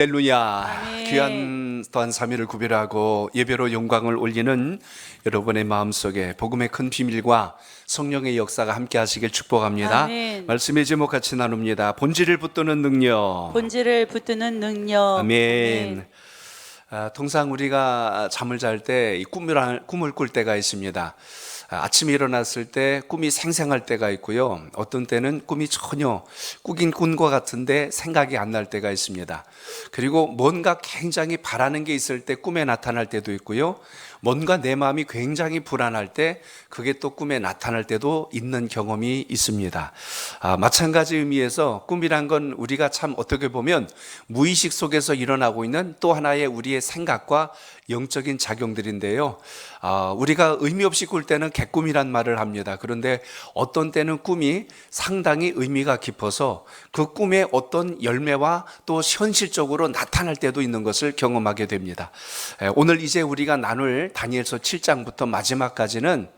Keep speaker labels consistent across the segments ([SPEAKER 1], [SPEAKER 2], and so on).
[SPEAKER 1] 할렐루야.
[SPEAKER 2] 아멘.
[SPEAKER 1] 귀한 또한 3일을 구별하고 예배로 영광을 올리는 여러분의 마음속에 복음의 큰 비밀과 성령의 역사가 함께 하시길 축복합니다.
[SPEAKER 2] 아멘.
[SPEAKER 1] 말씀의 제목 같이 나눕니다. 본질을 붙드는 능력.
[SPEAKER 2] 본질을 붙드는 능력.
[SPEAKER 1] 아멘. 통상 우리가 잠을 잘 때 꿈을 꿀 때가 있습니다. 아침에 일어났을 때 꿈이 생생할 때가 있고요. 어떤 때는 꿈이 전혀 꾸긴 꾼 것 같은데 생각이 안 날 때가 있습니다. 그리고 뭔가 굉장히 바라는 게 있을 때 꿈에 나타날 때도 있고요. 뭔가 내 마음이 굉장히 불안할 때 그게 또 꿈에 나타날 때도 있는 경험이 있습니다. 마찬가지 의미에서 꿈이란 건 우리가 참 어떻게 보면 무의식 속에서 일어나고 있는 또 하나의 우리의 생각과 영적인 작용들인데요. 우리가 의미 없이 꿀 때는 개꿈이란 말을 합니다. 그런데 어떤 때는 꿈이 상당히 의미가 깊어서 그 꿈의 어떤 열매와 또 현실적으로 나타날 때도 있는 것을 경험하게 됩니다. 오늘 이제 우리가 나눌 다니엘서 7장부터 마지막까지는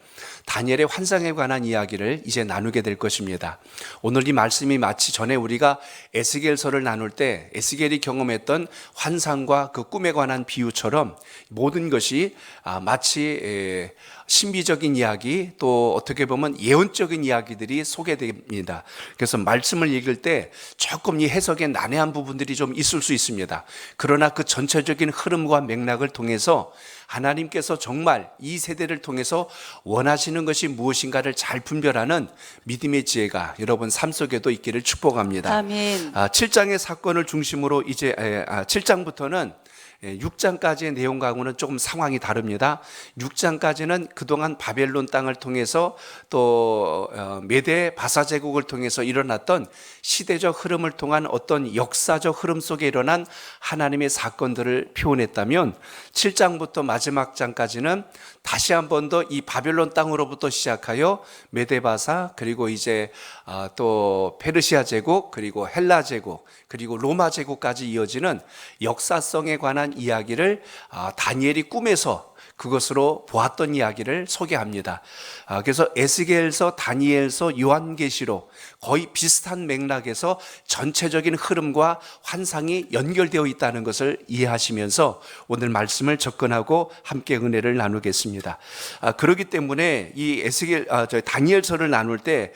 [SPEAKER 1] 다니엘의 환상에 관한 이야기를 이제 나누게 될 것입니다. 오늘 이 말씀이 마치 전에 우리가 에스겔서를 나눌 때 에스겔이 경험했던 환상과 그 꿈에 관한 비유처럼 모든 것이 마치 신비적인 이야기 또 어떻게 보면 예언적인 이야기들이 소개됩니다. 그래서 말씀을 읽을 때 조금 이 해석에 난해한 부분들이 좀 있을 수 있습니다. 그러나 그 전체적인 흐름과 맥락을 통해서 하나님께서 정말 이 세대를 통해서 원하시는 것이 무엇인가를 잘 분별하는 믿음의 지혜가 여러분 삶 속에도 있기를 축복합니다.
[SPEAKER 2] 아멘.
[SPEAKER 1] 7장의 사건을 중심으로 이제 7장부터는 6장까지의 내용과는 조금 상황이 다릅니다. 6장까지는 그동안 바벨론 땅을 통해서 또 메대 바사 제국을 통해서 일어났던 시대적 흐름을 통한 어떤 역사적 흐름 속에 일어난 하나님의 사건들을 표현했다면 7장부터 마지막 장까지는 다시 한 번 더 이 바벨론 땅으로부터 시작하여 메대 바사 그리고 이제 또 페르시아 제국 그리고 헬라 제국 그리고 로마 제국까지 이어지는 역사성에 관한 이야기를 다니엘이 꿈에서 그것으로 보았던 이야기를 소개합니다. 그래서 에스겔서, 다니엘서, 요한계시록 거의 비슷한 맥락에서 전체적인 흐름과 환상이 연결되어 있다는 것을 이해하시면서 오늘 말씀을 접근하고 함께 은혜를 나누겠습니다. 그렇기 때문에 이 다니엘서를 나눌 때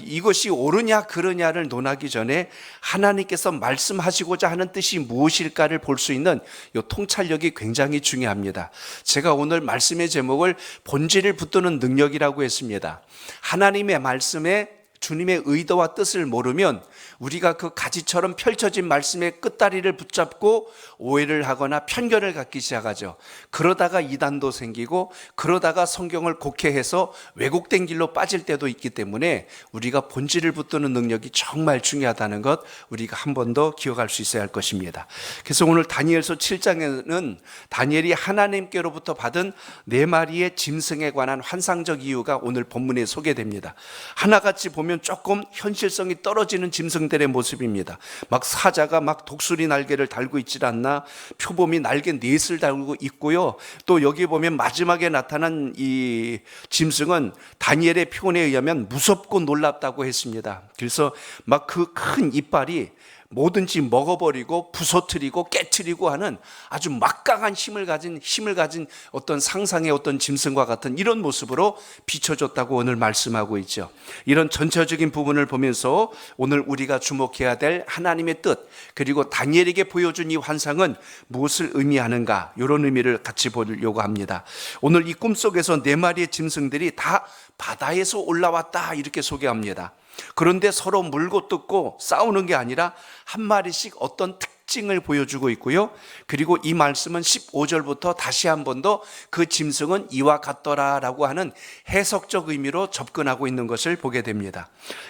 [SPEAKER 1] 이것이 옳으냐 그르냐를 논하기 전에 하나님께서 말씀하시고자 하는 뜻이 무엇일까를 볼 수 있는 이 통찰력이 굉장히 중요합니다. 제가 오늘 말씀의 제목을 본질을 붙드는 능력이라고 했습니다. 하나님의 말씀에 주님의 의도와 뜻을 모르면 우리가 그 가지처럼 펼쳐진 말씀의 끝다리를 붙잡고 오해를 하거나 편견을 갖기 시작하죠. 그러다가 이단도 생기고 그러다가 성경을 곡해해서 왜곡된 길로 빠질 때도 있기 때문에 우리가 본질을 붙드는 능력이 정말 중요하다는 것 우리가 한 번 더 기억할 수 있어야 할 것입니다. 그래서 오늘 다니엘서 7장에는 다니엘이 하나님께로부터 받은 4마리의 짐승에 관한 환상적 이유가 오늘 본문에 소개됩니다. 하나같이 보면 조금 현실성이 떨어지는 짐승들의 모습입니다. 막 사자가 막 독수리 날개를 달고 있질 않나, 표범이 날개 넷을 달고 있고요. 또 여기 보면 마지막에 나타난 이 짐승은 다니엘의 표현에 의하면 무섭고 놀랍다고 했습니다. 그래서 막 그 큰 이빨이 뭐든지 먹어버리고 부서뜨리고 깨트리고 하는 아주 막강한 힘을 가진 어떤 상상의 어떤 짐승과 같은 이런 모습으로 비춰졌다고 오늘 말씀하고 있죠. 이런 전체적인 부분을 보면서 오늘 우리가 주목해야 될 하나님의 뜻 그리고 다니엘에게 보여준 이 환상은 무엇을 의미하는가 이런 의미를 같이 보려고 합니다. 오늘 이 꿈속에서 4마리의 짐승들이 다 바다에서 올라왔다 이렇게 소개합니다. 그런데 서로 물고 뜯고 싸우는 게 아니라 한 마리씩 어떤 특징을 보여주고 있고요. 그리고 이 말씀은 15절부터 다시 한 번 더 그 짐승은 이와 같더라라고 하는 해석적 의미로 접근하고 있는 것을 보게 됩니다.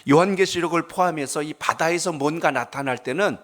[SPEAKER 1] 요한계시록을 포함해서 이 바다에서 뭔가 나타날 때는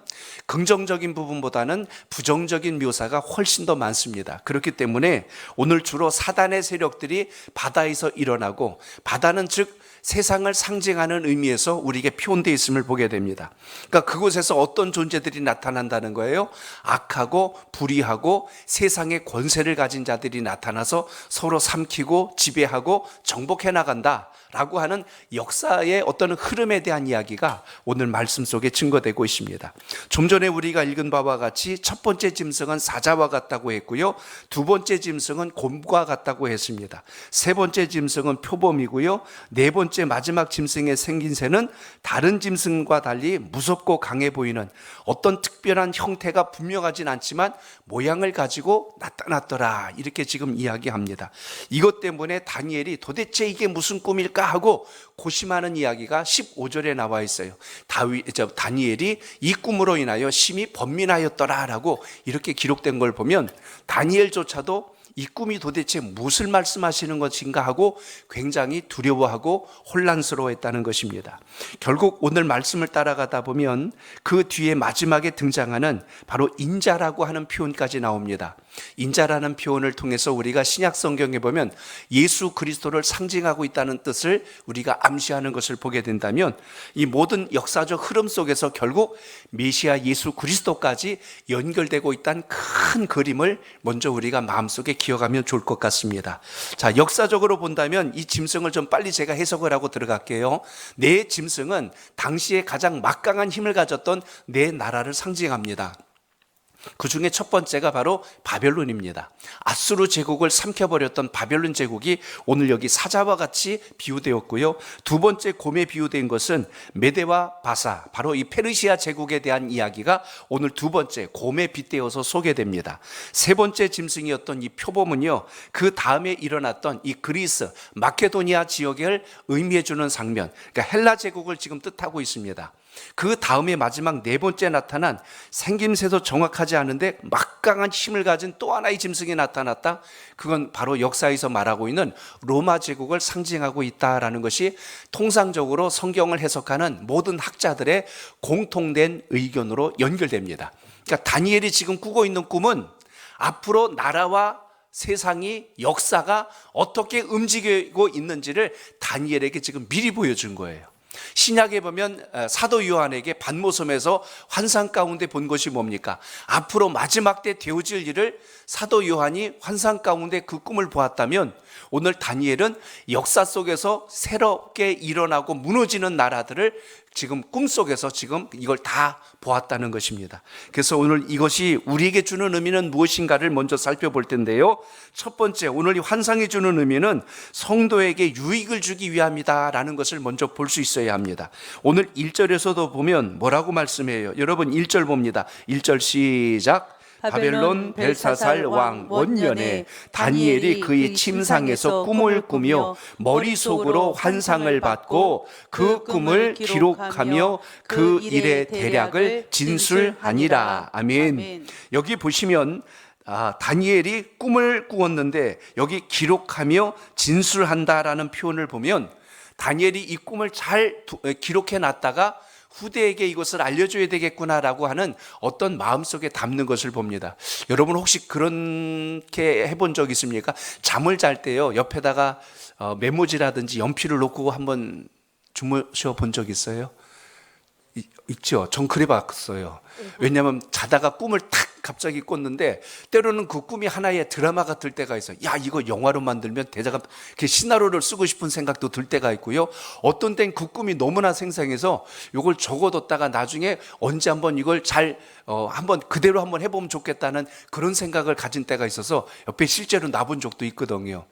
[SPEAKER 1] 긍정적인 부분보다는 부정적인 묘사가 훨씬 더 많습니다. 그렇기 때문에 오늘 주로 사단의 세력들이 바다에서 일어나고 바다는 즉 세상을 상징하는 의미에서 우리에게 표현되어 있음을 보게 됩니다. 그러니까 그곳에서 어떤 존재들이 나타난다는 거예요? 악하고 불의하고 세상의 권세를 가진 자들이 나타나서 서로 삼키고 지배하고 정복해 나간다 라고 하는 역사의 어떤 흐름에 대한 이야기가 오늘 말씀 속에 증거되고 있습니다. 좀 전에 우리가 읽은 바와 같이 첫 번째 짐승은 사자와 같다고 했고요, 두 번째 짐승은 곰과 같다고 했습니다. 세 번째 짐승은 표범이고요, 네 번째 마지막 짐승의 생긴새는 다른 짐승과 달리 무섭고 강해 보이는 어떤 특별한 형태가 분명하진 않지만 모양을 가지고 나타났더라, 이렇게 지금 이야기합니다. 이것 때문에 다니엘이 도대체 이게 무슨 꿈일까 하고 고심하는 이야기가 15절에 나와 있어요. 다니엘이 이 꿈으로 인하여 심히 번민하였더라라고 이렇게 기록된 걸 보면 다니엘조차도 이 꿈이 도대체 무엇을 말씀하시는 것인가 하고 굉장히 두려워하고 혼란스러워했다는 것입니다. 결국 오늘 말씀을 따라가다 보면 그 뒤에 마지막에 등장하는 바로 인자라고 하는 표현까지 나옵니다. 인자라는 표현을 통해서 우리가 신약 성경에 보면 예수 그리스도를 상징하고 있다는 뜻을 우리가 암시하는 것을 보게 된다면 이 모든 역사적 흐름 속에서 결국 메시아 예수 그리스도까지 연결되고 있다는 큰 그림을 먼저 우리가 마음속에 기억하면 좋을 것 같습니다. 자, 역사적으로 본다면 이 짐승을 좀 빨리 제가 해석을 하고 들어갈게요. 네 짐승은 당시에 가장 막강한 힘을 가졌던 네 나라를 상징합니다. 그 중에 첫 번째가 바로 바벨론입니다. 아수르 제국을 삼켜버렸던 바벨론 제국이 오늘 여기 사자와 같이 비유되었고요, 두 번째 곰에 비유된 것은 메데와 바사, 바로 이 페르시아 제국에 대한 이야기가 오늘 두 번째 곰에 빗대어서 소개됩니다. 세 번째 짐승이었던 이 표범은요, 그 다음에 일어났던 이 그리스 마케도니아 지역을 의미해주는 장면, 그러니까 헬라 제국을 지금 뜻하고 있습니다. 그 다음에 마지막 네 번째 나타난 생김새도 정확하지 않은데 막강한 힘을 가진 또 하나의 짐승이 나타났다. 그건 바로 역사에서 말하고 있는 로마 제국을 상징하고 있다라는 것이 통상적으로 성경을 해석하는 모든 학자들의 공통된 의견으로 연결됩니다. 그러니까 다니엘이 지금 꾸고 있는 꿈은 앞으로 나라와 세상이 역사가 어떻게 움직이고 있는지를 다니엘에게 지금 미리 보여준 거예요. 신약에 보면 사도 요한에게 반모섬에서 환상 가운데 본 것이 뭡니까? 앞으로 마지막 때 되어질 일을 사도 요한이 환상 가운데 그 꿈을 보았다면 오늘 다니엘은 역사 속에서 새롭게 일어나고 무너지는 나라들을 지금 꿈속에서 지금 이걸 다 보았다는 것입니다. 그래서 오늘 이것이 우리에게 주는 의미는 무엇인가를 먼저 살펴볼 텐데요, 첫 번째 오늘 이 환상이 주는 의미는 성도에게 유익을 주기 위함이다라는 것을 먼저 볼 수 있어야 합니다. 오늘 1절에서도 보면 뭐라고 말씀해요? 여러분 1절 봅니다. 1절 시작. 바벨론 벨사살 왕 원년에 다니엘이 그의 침상에서 꿈을 꾸며 머릿속으로 환상을 받고 그 꿈을 기록하며 그 일의 대략을 진술하니라. 아멘. 여기 보시면 다니엘이 꿈을 꾸었는데 여기 기록하며 진술한다라는 표현을 보면 다니엘이 이 꿈을 잘 기록해 놨다가 후대에게 이것을 알려줘야 되겠구나라고 하는 어떤 마음속에 담는 것을 봅니다. 여러분 혹시 그렇게 해본 적 있습니까? 잠을 잘 때요, 옆에다가 메모지라든지 연필을 놓고 한번 주무셔 본 적 있어요? 있죠. 전 그래 봤어요. 왜냐하면 자다가 꿈을 탁 갑자기 꿨는데 때로는 그 꿈이 하나의 드라마가 들 때가 있어요. 야, 이거 영화로 만들면 대자가 시나리오를 쓰고 싶은 생각도 들 때가 있고요, 어떤 땐 그 꿈이 너무나 생생해서 이걸 적어뒀다가 나중에 언제 한번 이걸 잘 한번 그대로 한번 해보면 좋겠다는 그런 생각을 가진 때가 있어서 옆에 실제로 놔본 적도 있거든요.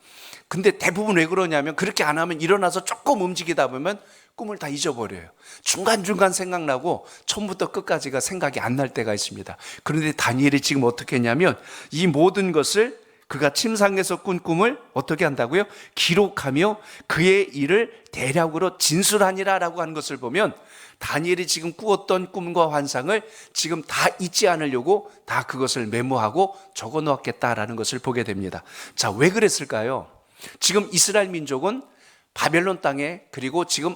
[SPEAKER 1] 근데 대부분 왜 그러냐면 그렇게 안 하면 일어나서 조금 움직이다 보면 꿈을 다 잊어버려요. 중간중간 생각나고 처음부터 끝까지가 생각이 안 날 때가 있습니다. 그런데 다니엘이 지금 어떻게 했냐면 이 모든 것을 그가 침상에서 꾼 꿈을 어떻게 한다고요? 기록하며 그의 일을 대략으로 진술하니라라고 하는 것을 보면 다니엘이 지금 꾸었던 꿈과 환상을 지금 다 잊지 않으려고 다 그것을 메모하고 적어 놓았겠다라는 것을 보게 됩니다. 자, 왜 그랬을까요? 지금 이스라엘 민족은 바벨론 땅에, 그리고 지금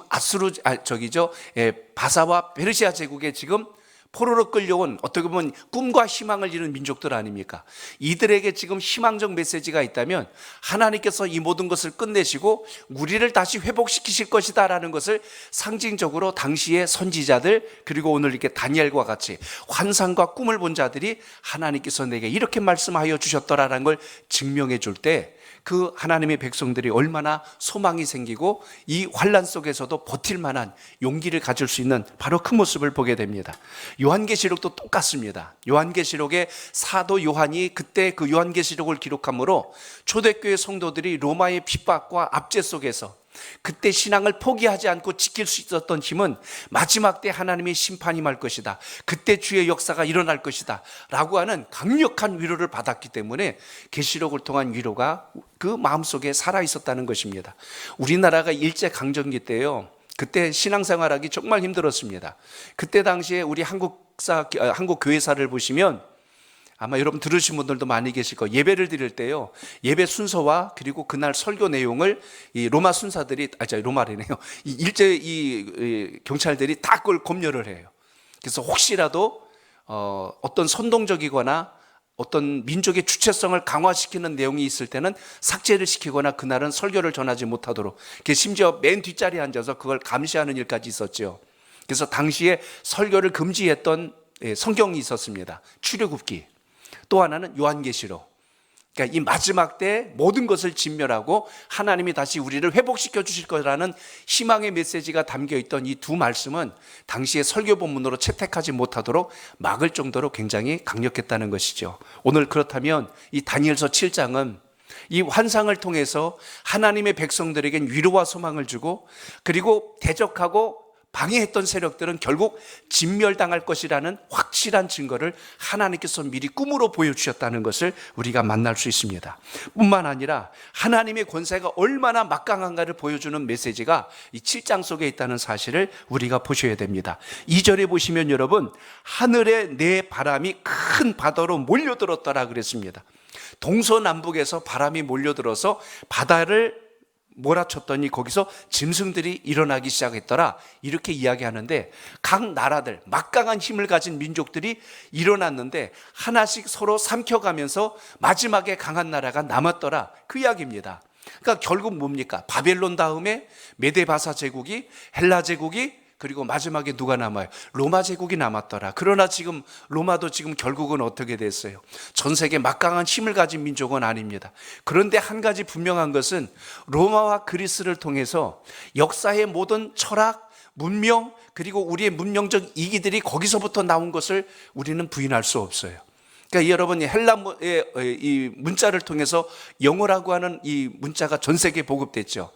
[SPEAKER 1] 바사와 페르시아 제국에 지금 포로로 끌려온 어떻게 보면 꿈과 희망을 이룬 민족들 아닙니까? 이들에게 지금 희망적 메시지가 있다면 하나님께서 이 모든 것을 끝내시고 우리를 다시 회복시키실 것이다 라는 것을 상징적으로 당시의 선지자들, 그리고 오늘 이렇게 다니엘과 같이 환상과 꿈을 본 자들이 하나님께서 내게 이렇게 말씀하여 주셨더라라는 걸 증명해 줄 때 그 하나님의 백성들이 얼마나 소망이 생기고 이 환난 속에서도 버틸 만한 용기를 가질 수 있는 바로 그 모습을 보게 됩니다. 요한계시록도 똑같습니다. 요한계시록의 사도 요한이 그때 그 요한계시록을 기록함으로 초대교회 성도들이 로마의 핍박과 압제 속에서 그때 신앙을 포기하지 않고 지킬 수 있었던 힘은 마지막 때 하나님의 심판이 말 것이다, 그때 주의 역사가 일어날 것이다 라고 하는 강력한 위로를 받았기 때문에 계시록을 통한 위로가 그 마음속에 살아 있었다는 것입니다. 우리나라가 일제강점기 때요, 그때 신앙생활하기 정말 힘들었습니다. 그때 당시에 우리 한국 교회사를 보시면 아마 여러분 들으신 분들도 많이 계실 거예요. 예배를 드릴 때요, 예배 순서와 그리고 그날 설교 내용을 이 로마 순사들이, 로마래네요, 이 경찰들이 다 그걸 검열을 해요. 그래서 혹시라도 어떤 선동적이거나 어떤 민족의 주체성을 강화시키는 내용이 있을 때는 삭제를 시키거나 그날은 설교를 전하지 못하도록, 심지어 맨 뒷자리에 앉아서 그걸 감시하는 일까지 있었죠. 그래서 당시에 설교를 금지했던 성경이 있었습니다. 출애굽기. 또 하나는 요한계시록. 그러니까 이 마지막 때 모든 것을 진멸하고 하나님이 다시 우리를 회복시켜 주실 거라는 희망의 메시지가 담겨있던 이 두 말씀은 당시의 설교 본문으로 채택하지 못하도록 막을 정도로 굉장히 강력했다는 것이죠. 오늘 그렇다면 이 다니엘서 7장은 이 환상을 통해서 하나님의 백성들에겐 위로와 소망을 주고, 그리고 대적하고 방해했던 세력들은 결국 진멸당할 것이라는 확실한 증거를 하나님께서 미리 꿈으로 보여주셨다는 것을 우리가 만날 수 있습니다. 뿐만 아니라 하나님의 권세가 얼마나 막강한가를 보여주는 메시지가 이 7장 속에 있다는 사실을 우리가 보셔야 됩니다. 2절에 보시면 여러분, 하늘에 내 바람이 큰 바다로 몰려들었더라 그랬습니다. 동서남북에서 바람이 몰려들어서 바다를 몰아쳤더니 거기서 짐승들이 일어나기 시작했더라, 이렇게 이야기하는데, 각 나라들, 막강한 힘을 가진 민족들이 일어났는데 하나씩 서로 삼켜가면서 마지막에 강한 나라가 남았더라, 그 이야기입니다. 그러니까 결국 뭡니까? 바벨론 다음에 메데바사 제국이, 헬라 제국이, 그리고 마지막에 누가 남아요? 로마 제국이 남았더라. 그러나 지금 로마도 지금 결국은 어떻게 됐어요? 전 세계 막강한 힘을 가진 민족은 아닙니다. 그런데 한 가지 분명한 것은 로마와 그리스를 통해서 역사의 모든 철학, 문명, 그리고 우리의 문명적 이기들이 거기서부터 나온 것을 우리는 부인할 수 없어요. 그러니까 여러분이 헬라의 이 문자를 통해서 영어라고 하는 이 문자가 전 세계에 보급됐죠.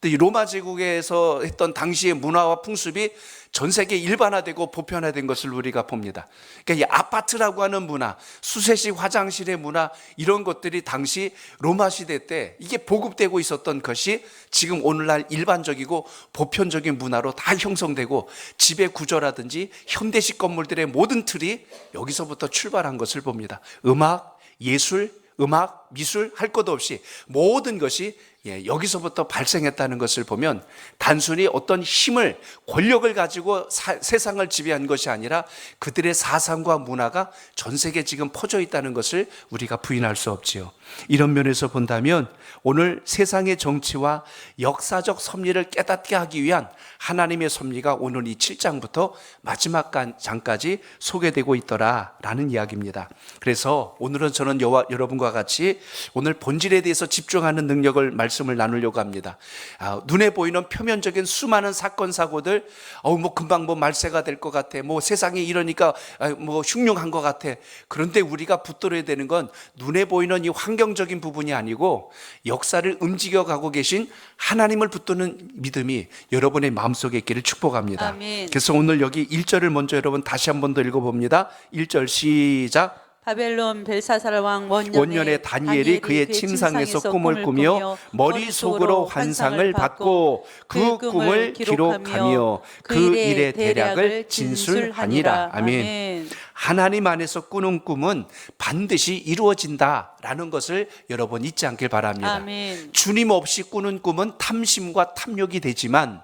[SPEAKER 1] 이 로마 제국에서 했던 당시의 문화와 풍습이 전 세계에 일반화되고 보편화된 것을 우리가 봅니다. 그러니까 이 아파트라고 하는 문화, 수세식 화장실의 문화, 이런 것들이 당시 로마 시대 때 이게 보급되고 있었던 것이 지금 오늘날 일반적이고 보편적인 문화로 다 형성되고, 지배 구조라든지 현대식 건물들의 모든 틀이 여기서부터 출발한 것을 봅니다. 음악, 예술, 음악, 미술 할 것 없이 모든 것이 여기서부터 발생했다는 것을 보면 단순히 어떤 힘을, 권력을 가지고 세상을 지배한 것이 아니라 그들의 사상과 문화가 전 세계에 지금 퍼져 있다는 것을 우리가 부인할 수 없지요. 이런 면에서 본다면 오늘 세상의 정치와 역사적 섭리를 깨닫게 하기 위한 하나님의 섭리가 오늘 이 7장부터 마지막 장까지 소개되고 있더라라는 이야기입니다. 그래서 오늘은 저는 여러분과 같이 오늘 본질에 대해서 집중하는 능력을 말씀을 나누려고 합니다. 눈에 보이는 표면적인 수많은 사건 사고들, 금방 말세가 될 것 같아, 세상이 이러니까 흉흉한 것 같아. 그런데 우리가 붙들어야 되는 건 눈에 보이는 이 환경적인 부분이 아니고 역사를 움직여가고 계신 하나님을 붙드는 믿음이 여러분의 마음속에 있기를 축복합니다.
[SPEAKER 2] 아멘.
[SPEAKER 1] 그래서 오늘 여기 1절을 먼저 여러분 다시 한 번 더 읽어봅니다. 1절 시작.
[SPEAKER 2] 바벨론 벨사살 왕
[SPEAKER 1] 원년에 다니엘이 그의 침상에서 꿈을 꾸며 머릿속으로 환상을 받고 그 꿈을 기록하며 그 일의 대략을 진술하니라. 아멘. 하나님 안에서 꾸는 꿈은 반드시 이루어진다라는 것을 여러분 잊지 않길 바랍니다.
[SPEAKER 2] 아멘.
[SPEAKER 1] 주님 없이 꾸는 꿈은 탐심과 탐욕이 되지만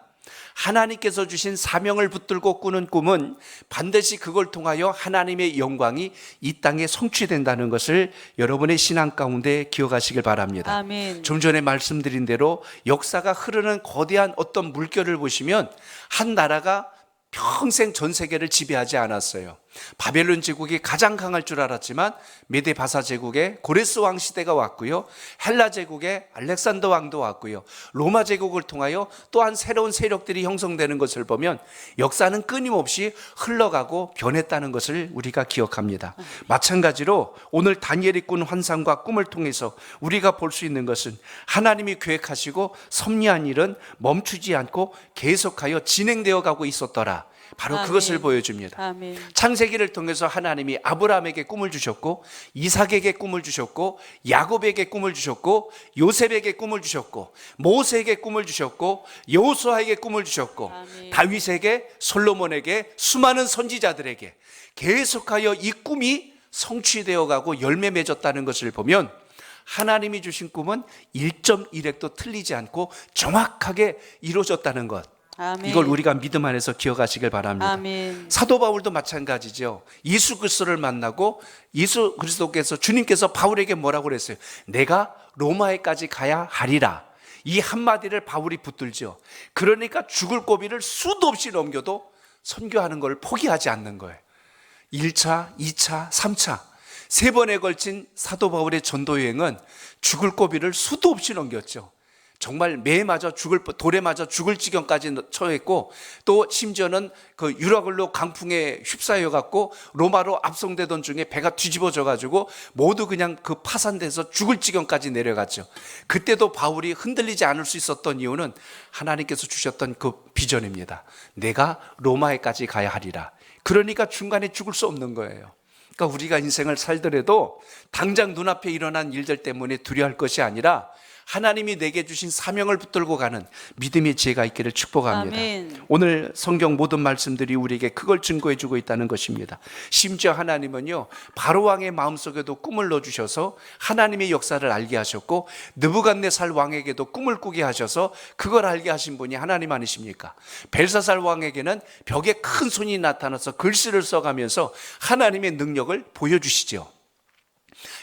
[SPEAKER 1] 하나님께서 주신 사명을 붙들고 꾸는 꿈은 반드시 그걸 통하여 하나님의 영광이 이 땅에 성취된다는 것을 여러분의 신앙 가운데 기억하시길 바랍니다.
[SPEAKER 2] 아멘.
[SPEAKER 1] 좀 전에 말씀드린 대로 역사가 흐르는 거대한 어떤 물결을 보시면 한 나라가 평생 전 세계를 지배하지 않았어요. 바벨론 제국이 가장 강할 줄 알았지만 메데 바사 제국의 고레스 왕 시대가 왔고요, 헬라 제국의 알렉산더 왕도 왔고요, 로마 제국을 통하여 또한 새로운 세력들이 형성되는 것을 보면 역사는 끊임없이 흘러가고 변했다는 것을 우리가 기억합니다. 마찬가지로 오늘 다니엘이 꾼 환상과 꿈을 통해서 우리가 볼 수 있는 것은 하나님이 계획하시고 섭리한 일은 멈추지 않고 계속하여 진행되어 가고 있었더라, 바로
[SPEAKER 2] 아멘.
[SPEAKER 1] 그것을 보여줍니다.
[SPEAKER 2] 아멘.
[SPEAKER 1] 창세기를 통해서 하나님이 아브라함에게 꿈을 주셨고, 이삭에게 꿈을 주셨고, 야곱에게 꿈을 주셨고, 요셉에게 꿈을 주셨고, 모세에게 꿈을 주셨고, 여호수아에게 꿈을 주셨고,
[SPEAKER 2] 아멘.
[SPEAKER 1] 다윗에게, 솔로몬에게, 수많은 선지자들에게 계속하여 이 꿈이 성취되어 가고 열매 맺었다는 것을 보면 하나님이 주신 꿈은 1.1획도 틀리지 않고 정확하게 이루어졌다는 것,
[SPEAKER 2] 아멘.
[SPEAKER 1] 이걸 우리가 믿음 안에서 기억하시길 바랍니다.
[SPEAKER 2] 아멘.
[SPEAKER 1] 사도 바울도 마찬가지죠. 예수 그리스도를 만나고 예수 그리스도께서, 주님께서 바울에게 뭐라고 그랬어요? 내가 로마에까지 가야 하리라. 이 한마디를 바울이 붙들죠. 그러니까 죽을 고비를 수도 없이 넘겨도 선교하는 걸 포기하지 않는 거예요. 1차, 2차, 3차 세 번에 걸친 사도 바울의 전도 여행은 죽을 고비를 수도 없이 넘겼죠. 정말 매에 맞아 돌에 맞아 죽을 지경까지 처했고, 또 심지어는 그 유라굴로 강풍에 휩싸여 갖고 로마로 압송되던 중에 배가 뒤집어져 가지고 모두 그냥 그 파산돼서 죽을 지경까지 내려갔죠. 그때도 바울이 흔들리지 않을 수 있었던 이유는 하나님께서 주셨던 그 비전입니다. 내가 로마에까지 가야 하리라. 그러니까 중간에 죽을 수 없는 거예요. 그러니까 우리가 인생을 살더라도 당장 눈앞에 일어난 일들 때문에 두려워할 것이 아니라 하나님이 내게 주신 사명을 붙들고 가는 믿음의 지혜가 있기를 축복합니다.
[SPEAKER 2] 아멘.
[SPEAKER 1] 오늘 성경 모든 말씀들이 우리에게 그걸 증거해 주고 있다는 것입니다. 심지어 하나님은요, 바로왕의 마음속에도 꿈을 넣어주셔서 하나님의 역사를 알게 하셨고, 느부갓네살 왕에게도 꿈을 꾸게 하셔서 그걸 알게 하신 분이 하나님 아니십니까? 벨사살 왕에게는 벽에 큰 손이 나타나서 글씨를 써가면서 하나님의 능력을 보여주시죠.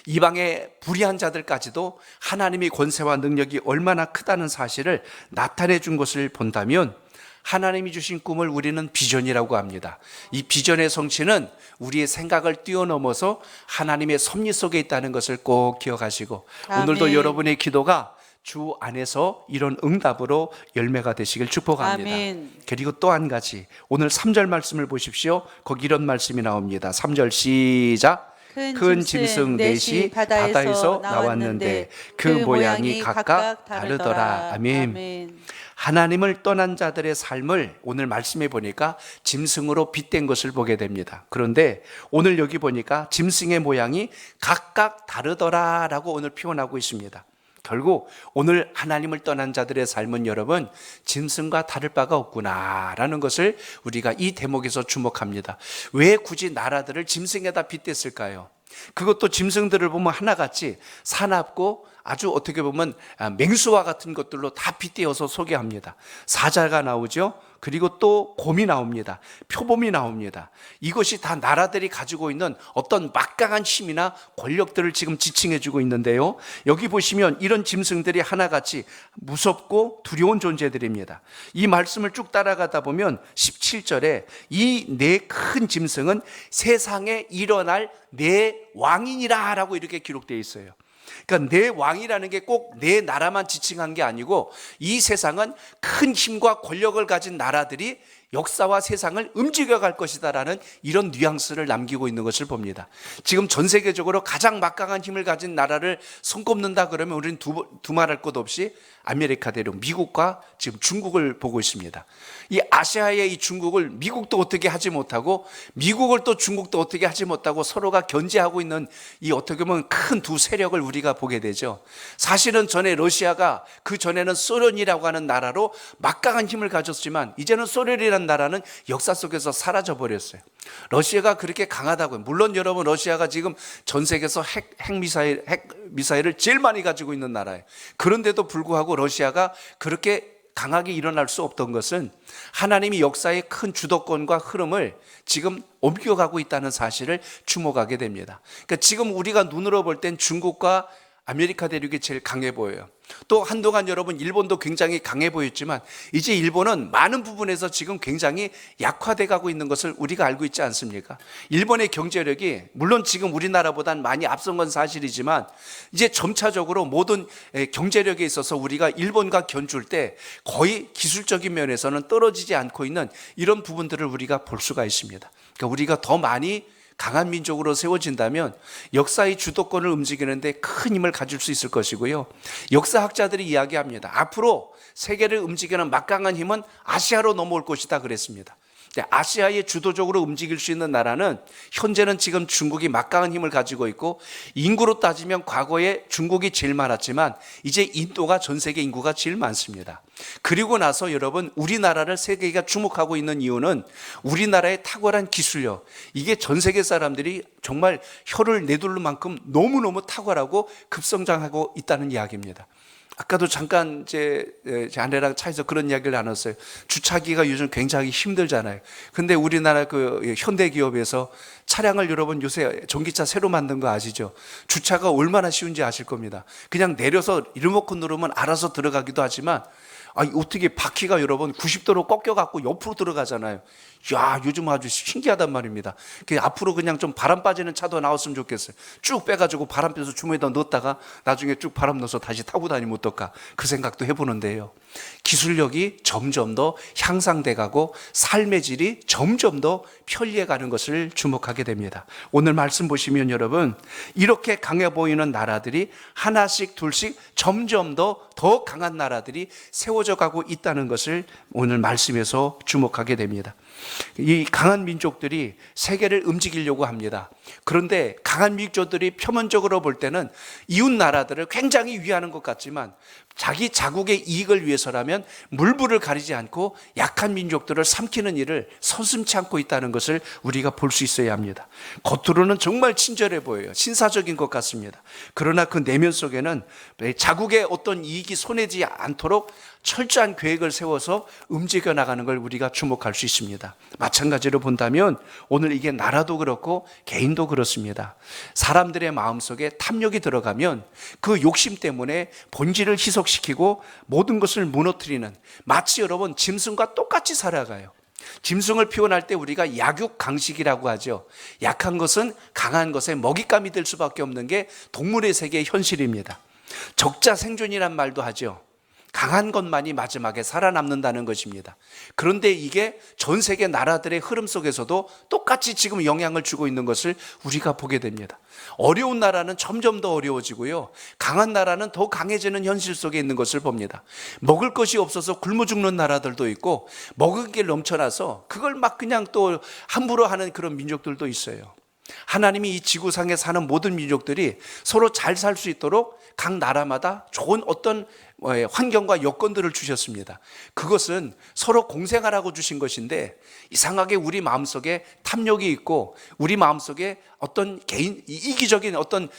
[SPEAKER 1] 이방의 불의한 자들까지도 하나님의 권세와 능력이 얼마나 크다는 사실을 나타내 준 것을 본다면 하나님이 주신 꿈을 우리는 비전이라고 합니다. 이 비전의 성취는 우리의 생각을 뛰어넘어서 하나님의 섭리 속에 있다는 것을 꼭 기억하시고,
[SPEAKER 2] 아멘.
[SPEAKER 1] 오늘도 여러분의 기도가 주 안에서 이런 응답으로 열매가 되시길 축복합니다.
[SPEAKER 2] 아멘.
[SPEAKER 1] 그리고 또 한 가지, 오늘 3절 말씀을 보십시오. 거기 이런 말씀이 나옵니다. 3절 시작. 큰 짐승 넷이 바다에서 나왔는데 그 모양이 각각 다르더라. 아멘. 하나님을 떠난 자들의 삶을 오늘 말씀해 보니까 짐승으로 빗댄 것을 보게 됩니다. 그런데 오늘 여기 보니까 짐승의 모양이 각각 다르더라라고 오늘 표현하고 있습니다. 결국 오늘 하나님을 떠난 자들의 삶은 여러분 짐승과 다를 바가 없구나라는 것을 우리가 이 대목에서 주목합니다. 왜 굳이 나라들을 짐승에다 빗댔을까요? 그것도 짐승들을 보면 하나같이 사납고 아주 어떻게 보면 맹수와 같은 것들로 다 빗대어서 소개합니다. 사자가 나오죠. 그리고 또 곰이 나옵니다. 표범이 나옵니다. 이것이 다 나라들이 가지고 있는 어떤 막강한 힘이나 권력들을 지금 지칭해 주고 있는데요, 여기 보시면 이런 짐승들이 하나같이 무섭고 두려운 존재들입니다. 이 말씀을 쭉 따라가다 보면 17절에 이 네 큰 짐승은 세상에 일어날 네 왕이니라 라고 이렇게 기록되어 있어요. 그러니까 내 왕이라는 게 꼭 내 나라만 지칭한 게 아니고 이 세상은 큰 힘과 권력을 가진 나라들이 역사와 세상을 움직여갈 것이다라는 이런 뉘앙스를 남기고 있는 것을 봅니다. 지금 전 세계적으로 가장 막강한 힘을 가진 나라를 손꼽는다 그러면 우리는 두말할 것 없이 아메리카 대륙 미국과 지금 중국을 보고 있습니다. 이 아시아의 이 중국을 미국도 어떻게 하지 못하고 미국을 또 중국도 어떻게 하지 못하고 서로가 견제하고 있는 이 어떻게 보면 큰 두 세력을 우리가 보게 되죠. 사실은 전에 러시아가, 그 전에는 소련이라고 하는 나라로 막강한 힘을 가졌지만 이제는 소련이라는 나라는 역사 속에서 사라져 버렸어요. 러시아가 그렇게 강하다고요. 물론 여러분 러시아가 지금 전 세계에서 핵 미사일을 제일 많이 가지고 있는 나라예요. 그런데도 불구하고 러시아가 그렇게 강하게 일어날 수 없던 것은 하나님이 역사의 큰 주도권과 흐름을 지금 옮겨가고 있다는 사실을 주목하게 됩니다. 그러니까 지금 우리가 눈으로 볼 땐 중국과 아메리카 대륙이 제일 강해 보여요. 또 한동안 여러분 일본도 굉장히 강해 보였지만 이제 일본은 많은 부분에서 지금 굉장히 약화돼 가고 있는 것을 우리가 알고 있지 않습니까? 일본의 경제력이 물론 지금 우리나라보단 많이 앞선 건 사실이지만 이제 점차적으로 모든 경제력에 있어서 우리가 일본과 견줄 때 거의 기술적인 면에서는 떨어지지 않고 있는 이런 부분들을 우리가 볼 수가 있습니다. 그러니까 우리가 더 많이 강한 민족으로 세워진다면 역사의 주도권을 움직이는데 큰 힘을 가질 수 있을 것이고요. 역사학자들이 이야기합니다. 앞으로 세계를 움직이는 막강한 힘은 아시아로 넘어올 것이다 그랬습니다. 아시아에 주도적으로 움직일 수 있는 나라는 현재는 지금 중국이 막강한 힘을 가지고 있고, 인구로 따지면 과거에 중국이 제일 많았지만 이제 인도가 전 세계 인구가 제일 많습니다. 그리고 나서 여러분, 우리나라를 세계가 주목하고 있는 이유는 우리나라의 탁월한 기술력, 이게 전 세계 사람들이 정말 혀를 내둘 만큼 너무너무 탁월하고 급성장하고 있다는 이야기입니다. 아까도 잠깐 제 아내랑 차에서 그런 이야기를 나눴어요. 주차기가 요즘 굉장히 힘들잖아요. 근데 우리나라 그 현대 기업에서 차량을, 여러분 요새 전기차 새로 만든 거 아시죠? 주차가 얼마나 쉬운지 아실 겁니다. 그냥 내려서 리모컨 누르면 알아서 들어가기도 하지만 어떻게 바퀴가 여러분 90도로 꺾여갖고 옆으로 들어가잖아요. 야, 요즘 아주 신기하단 말입니다. 앞으로 그냥 좀 바람 빠지는 차도 나왔으면 좋겠어요. 쭉 빼가지고 바람 빼서 주머니에다 넣었다가 나중에 쭉 바람 넣어서 다시 타고 다니면 어떨까, 그 생각도 해보는데요. 기술력이 점점 더 향상돼가고 삶의 질이 점점 더 편리해가는 것을 주목하게 됩니다. 오늘 말씀 보시면 여러분, 이렇게 강해 보이는 나라들이 하나씩 둘씩 점점 더 강한 나라들이 세워져 가고 있다는 것을 오늘 말씀에서 주목하게 됩니다. 이 강한 민족들이 세계를 움직이려고 합니다. 그런데 강한 민족들이 표면적으로 볼 때는 이웃 나라들을 굉장히 위하는 것 같지만 자기 자국의 이익을 위해서라면 물불을 가리지 않고 약한 민족들을 삼키는 일을 서슴지 않고 있다는 것을 우리가 볼 수 있어야 합니다. 겉으로는 정말 친절해 보여요. 신사적인 것 같습니다. 그러나 그 내면 속에는 자국의 어떤 이익이 손해지 않도록 철저한 계획을 세워서 움직여 나가는 걸 우리가 주목할 수 있습니다. 마찬가지로 본다면 오늘 이게 나라도 그렇고 개인도 그렇습니다. 사람들의 마음속에 탐욕이 들어가면 그 욕심 때문에 본질을 희석시키고 모든 것을 무너뜨리는, 마치 여러분 짐승과 똑같이 살아가요. 짐승을 표현할 때 우리가 약육강식이라고 하죠. 약한 것은 강한 것의 먹잇감이 될 수밖에 없는 게 동물의 세계의 현실입니다. 적자생존이란 말도 하죠. 강한 것만이 마지막에 살아남는다는 것입니다. 그런데 이게 전 세계 나라들의 흐름 속에서도 똑같이 지금 영향을 주고 있는 것을 우리가 보게 됩니다. 어려운 나라는 점점 더 어려워지고요, 강한 나라는 더 강해지는 현실 속에 있는 것을 봅니다. 먹을 것이 없어서 굶어 죽는 나라들도 있고, 먹은 게 넘쳐나서 그걸 막 그냥 또 함부로 하는 그런 민족들도 있어요. 하나님이 이 지구상에 사는 모든 민족들이 서로 잘 살 수 있도록 각 나라마다 좋은 어떤 환경과 여건들을 주셨습니다. 그것은 서로 공생하라고 주신 것인데, 이상하게 우리 마음속에 탐욕이 있고 우리 마음속에 어떤 개인 이기적인 어떤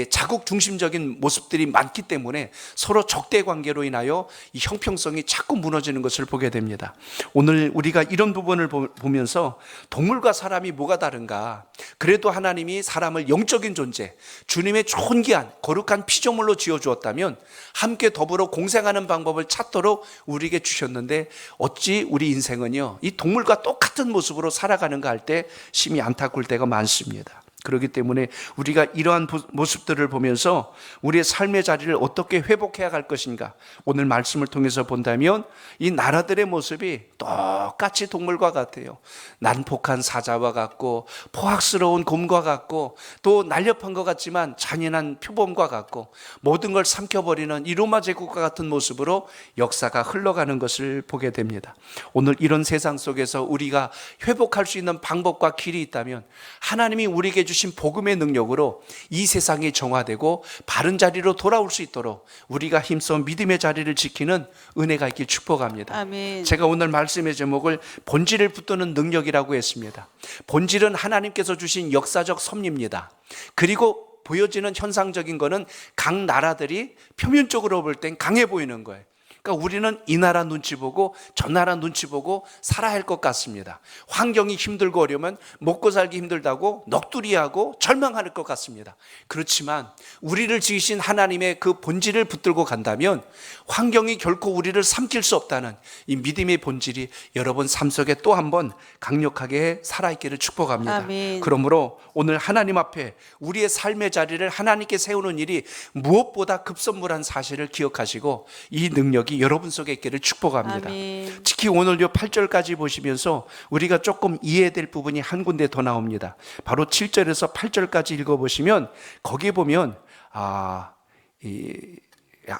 [SPEAKER 1] 자국 중심적인 모습들이 많기 때문에 서로 적대 관계로 인하여 이 형평성이 자꾸 무너지는 것을 보게 됩니다. 오늘 우리가 이런 부분을 보면서 동물과 사람이 뭐가 다른가? 그래도 하나님이 사람을 영적인 존재, 주님의 존귀한 거룩한 피조물로 지어주었다면 함께 더불어 공생하는 방법을 찾도록 우리에게 주셨는데, 어찌 우리 인생은요 이 동물과 똑같은 모습으로 살아가는가 할 때 심히 안타까울 때가 많습니다. 그렇기 때문에 우리가 이러한 모습들을 보면서 우리의 삶의 자리를 어떻게 회복해야 할 것인가, 오늘 말씀을 통해서 본다면 이 나라들의 모습이 똑같이 동물과 같아요. 난폭한 사자와 같고 포악스러운 곰과 같고 또 날렵한 것 같지만 잔인한 표범과 같고 모든 걸 삼켜버리는 이 로마 제국과 같은 모습으로 역사가 흘러가는 것을 보게 됩니다. 오늘 이런 세상 속에서 우리가 회복할 수 있는 방법과 길이 있다면 하나님이 우리에게 주신 복음의 능력으로 이 세상이 정화되고 바른 자리로 돌아올 수 있도록 우리가 힘써 믿음의 자리를 지키는 은혜가 있길 축복합니다.
[SPEAKER 2] 아멘.
[SPEAKER 1] 제가 오늘 말씀의 제목을 본질을 붙드는 능력이라고 했습니다. 본질은 하나님께서 주신 역사적 섭리입니다. 그리고 보여지는 현상적인 거는 각 나라들이 표면적으로 볼 땐 강해 보이는 거예요. 그러니까 우리는 이 나라 눈치 보고 저 나라 눈치 보고 살아야 할 것 같습니다. 환경이 힘들고 어려우면 먹고 살기 힘들다고 넋두리하고 절망할 것 같습니다. 그렇지만 우리를 지으신 하나님의 그 본질을 붙들고 간다면 환경이 결코 우리를 삼킬 수 없다는 이 믿음의 본질이 여러분 삶 속에 또 한 번 강력하게 살아있기를 축복합니다.
[SPEAKER 2] 아멘.
[SPEAKER 1] 그러므로 오늘 하나님 앞에 우리의 삶의 자리를 하나님께 세우는 일이 무엇보다 급선무한 사실을 기억하시고 이 능력이 여러분 속에 있기를 축복합니다.
[SPEAKER 2] 아멘.
[SPEAKER 1] 특히 오늘 요 8절까지 보시면서 우리가 조금 이해될 부분이 한 군데 더 나옵니다. 바로 7절에서 8절까지 읽어보시면 거기에 보면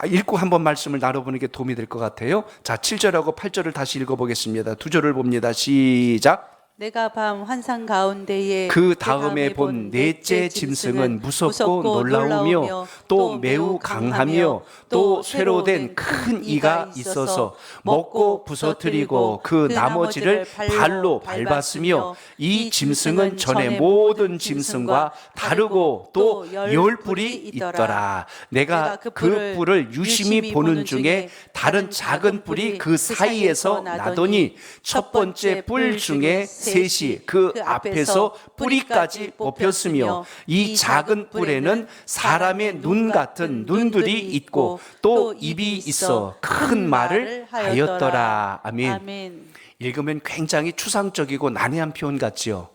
[SPEAKER 1] 읽고 한번 말씀을 나눠보는 게 도움이 될 것 같아요. 자, 7절하고 8절을 다시 읽어보겠습니다. 두 절을 봅니다. 시작.
[SPEAKER 2] 내가 밤 환상 가운데에
[SPEAKER 1] 그 다음에 본 넷째 짐승은 무섭고 놀라우며 또 매우 강하며 또 쇠로된 큰 이가 있어서 먹고 부서뜨리고 그 나머지를 발로 밟았으며 이 짐승은 전에 모든 짐승과 다르고 또 열 뿔이 있더라. 내가 그 뿔을 유심히 보는 중에 다른 작은 뿔이 그 사이에서 나더니 첫 번째 뿔 중에 셋이 그 앞에서 뿌리까지 뽑혔으며 이 작은 뿔에는 사람의 눈 같은 눈들이 있고 또 입이 있어 큰 말을 하였더라. 아멘.
[SPEAKER 2] 아멘.
[SPEAKER 1] 읽으면 굉장히 추상적이고 난해한 표현 같지요.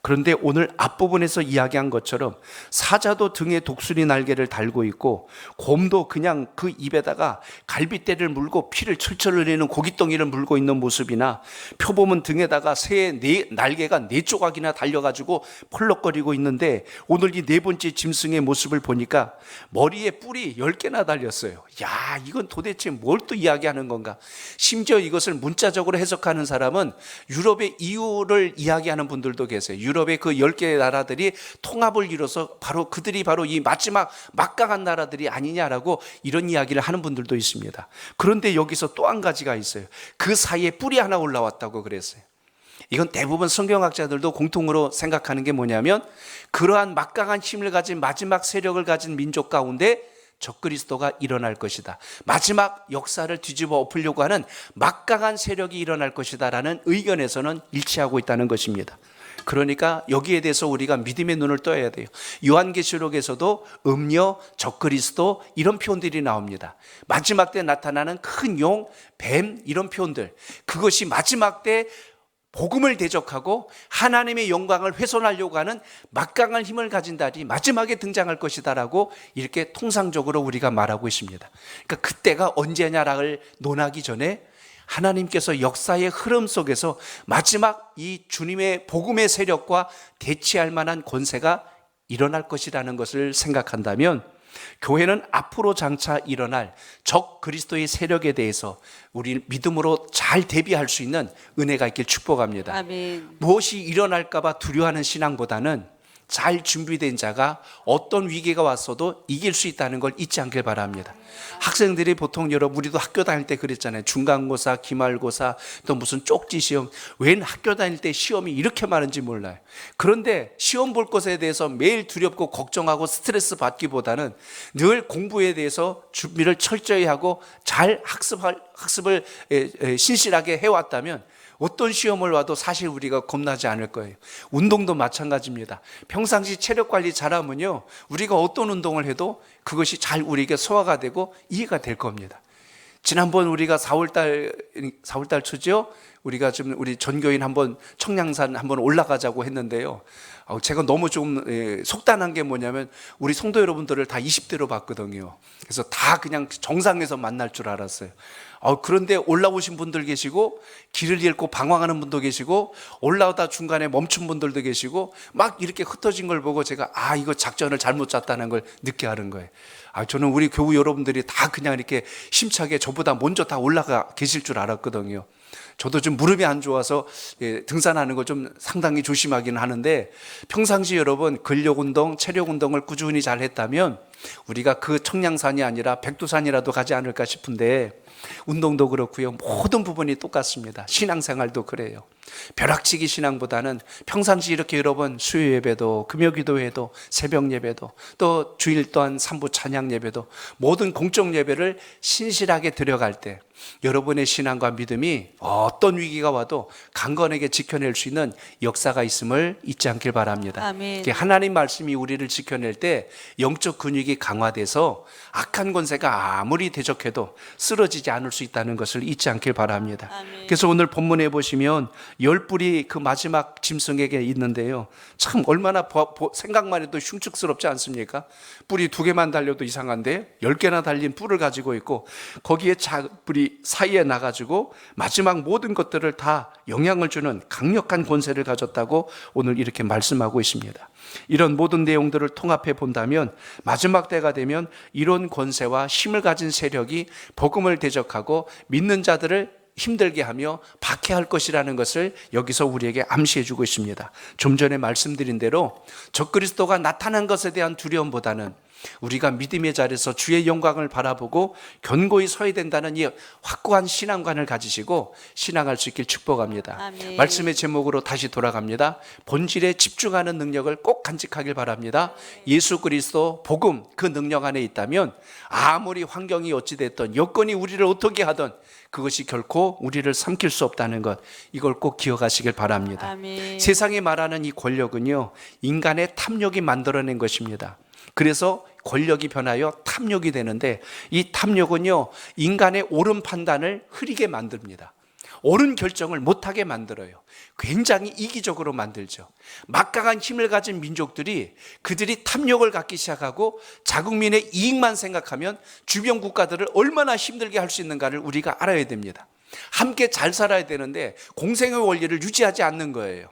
[SPEAKER 1] 그런데 오늘 앞부분에서 이야기한 것처럼 사자도 등에 독수리 날개를 달고 있고 곰도 그냥 그 입에다가 갈빗대를 물고 피를 철철 흘리는 고깃덩이를 물고 있는 모습이나 표범은 등에다가 새의 날개가 4조각이나 달려가지고 펄럭거리고 있는데 오늘 이 네 번째 짐승의 모습을 보니까 머리에 뿔이 10개나 달렸어요. 야, 이건 도대체 뭘 또 이야기하는 건가? 심지어 이것을 문자적으로 해석하는 사람은 유럽의 이유를 이야기하는 분들도 계세요. 유럽의 그 10개의 나라들이 통합을 이뤄서 그들이 바로 이 마지막 막강한 나라들이 아니냐라고 이런 이야기를 하는 분들도 있습니다. 그런데 여기서 또 한 가지가 있어요. 그 사이에 뿔이 하나 올라왔다고 그랬어요. 이건 대부분 성경학자들도 공통으로 생각하는 게 뭐냐면 그러한 막강한 힘을 가진 마지막 세력을 가진 민족 가운데 적그리스도가 일어날 것이다. 마지막 역사를 뒤집어 엎으려고 하는 막강한 세력이 일어날 것이다 라는 의견에서는 일치하고 있다는 것입니다. 그러니까 여기에 대해서 우리가 믿음의 눈을 떠야 돼요. 요한계시록에서도 음녀, 적그리스도 이런 표현들이 나옵니다. 마지막 때 나타나는 큰 용, 뱀 이런 표현들, 그것이 마지막 때 복음을 대적하고 하나님의 영광을 훼손하려고 하는 막강한 힘을 가진 달이 마지막에 등장할 것이다라고 이렇게 통상적으로 우리가 말하고 있습니다. 그러니까 그때가 언제냐를 논하기 전에 하나님께서 역사의 흐름 속에서 마지막 이 주님의 복음의 세력과 대치할 만한 권세가 일어날 것이라는 것을 생각한다면 교회는 앞으로 장차 일어날 적 그리스도의 세력에 대해서 우리 믿음으로 잘 대비할 수 있는 은혜가 있길 축복합니다.
[SPEAKER 2] 아멘.
[SPEAKER 1] 무엇이 일어날까 봐 두려워하는 신앙보다는 잘 준비된 자가 어떤 위기가 왔어도 이길 수 있다는 걸 잊지 않길 바랍니다. 학생들이 보통 여러분 우리도 학교 다닐 때 그랬잖아요. 중간고사, 기말고사, 또 무슨 쪽지 시험. 웬 학교 다닐 때 시험이 이렇게 많은지 몰라요. 그런데 시험 볼 것에 대해서 매일 두렵고 걱정하고 스트레스 받기보다는 늘 공부에 대해서 준비를 철저히 하고 잘 학습을 신실하게 해왔다면 어떤 시험을 와도 사실 우리가 겁나지 않을 거예요. 운동도 마찬가지입니다. 평상시 체력 관리 잘하면요, 우리가 어떤 운동을 해도 그것이 잘 우리에게 소화가 되고 이해가 될 겁니다. 지난번 우리가 4월달 초죠? 우리가 좀 우리 전교인 한번 청량산 한번 올라가자고 했는데요. 제가 너무 좀 속단한 게 뭐냐면 우리 성도 여러분들을 다 20대로 봤거든요. 그래서 다 그냥 정상에서 만날 줄 알았어요. 그런데 올라오신 분들 계시고 길을 잃고 방황하는 분도 계시고 올라오다 중간에 멈춘 분들도 계시고 막 이렇게 흩어진 걸 보고 제가 이거 작전을 잘못 짰다는 걸 늦게 하는 거예요. 저는 우리 교우 여러분들이 다 그냥 이렇게 힘차게 저보다 먼저 다 올라가 계실 줄 알았거든요. 저도 좀 무릎이 안 좋아서 등산하는 거 좀 상당히 조심하기는 하는데 평상시 여러분 근력 운동, 체력 운동을 꾸준히 잘 했다면 우리가 그 청량산이 아니라 백두산이라도 가지 않을까 싶은데, 운동도 그렇고요, 모든 부분이 똑같습니다. 신앙생활도 그래요. 벼락치기 신앙보다는 평상시 이렇게 여러 번 수요 예배도, 금요기도회도, 새벽 예배도, 또 주일 또한 삼부 찬양 예배도, 모든 공적 예배를 신실하게 드려갈 때 여러분의 신앙과 믿음이 어떤 위기가 와도 강건하게 지켜낼 수 있는 역사가 있음을 잊지 않길 바랍니다.
[SPEAKER 2] 아멘.
[SPEAKER 1] 하나님 말씀이 우리를 지켜낼 때 영적 근육이 강화돼서 악한 권세가 아무리 대적해도 쓰러지지 않을 수 있다는 것을 잊지 않길 바랍니다.
[SPEAKER 2] 아멘.
[SPEAKER 1] 그래서 오늘 본문에 보시면 10뿔이 그 마지막 짐승에게 있는데요, 참 얼마나 생각만 해도 흉측스럽지 않습니까? 뿔이 2개만 달려도 이상한데 10개나 달린 뿔을 가지고 있고, 거기에 뿔이 사이에 나가지고 마지막 모든 것들을 다 영향을 주는 강력한 권세를 가졌다고 오늘 이렇게 말씀하고 있습니다. 이런 모든 내용들을 통합해 본다면 마지막 때가 되면 이런 권세와 힘을 가진 세력이 복음을 대적하고 믿는 자들을 힘들게 하며 박해할 것이라는 것을 여기서 우리에게 암시해 주고 있습니다. 좀 전에 말씀드린 대로 적그리스도가 나타난 것에 대한 두려움보다는 우리가 믿음의 자리에서 주의 영광을 바라보고 견고히 서야 된다는 이 확고한 신앙관을 가지시고 신앙할 수 있길 축복합니다.
[SPEAKER 2] 아멘.
[SPEAKER 1] 말씀의 제목으로 다시 돌아갑니다. 본질에 집중하는 능력을 꼭 간직하길 바랍니다. 예수 그리스도 복음, 그 능력 안에 있다면 아무리 환경이 어찌됐든 여건이 우리를 어떻게 하든 그것이 결코 우리를 삼킬 수 없다는 것, 이걸 꼭 기억하시길 바랍니다.
[SPEAKER 2] 아멘.
[SPEAKER 1] 세상이 말하는 이 권력은요, 인간의 탐욕이 만들어낸 것입니다. 그래서 권력이 변하여 탐욕이 되는데, 이 탐욕은요, 인간의 옳은 판단을 흐리게 만듭니다. 옳은 결정을 못하게 만들어요. 굉장히 이기적으로 만들죠. 막강한 힘을 가진 민족들이 그들이 탐욕을 갖기 시작하고 자국민의 이익만 생각하면 주변 국가들을 얼마나 힘들게 할 수 있는가를 우리가 알아야 됩니다. 함께 잘 살아야 되는데 공생의 원리를 유지하지 않는 거예요.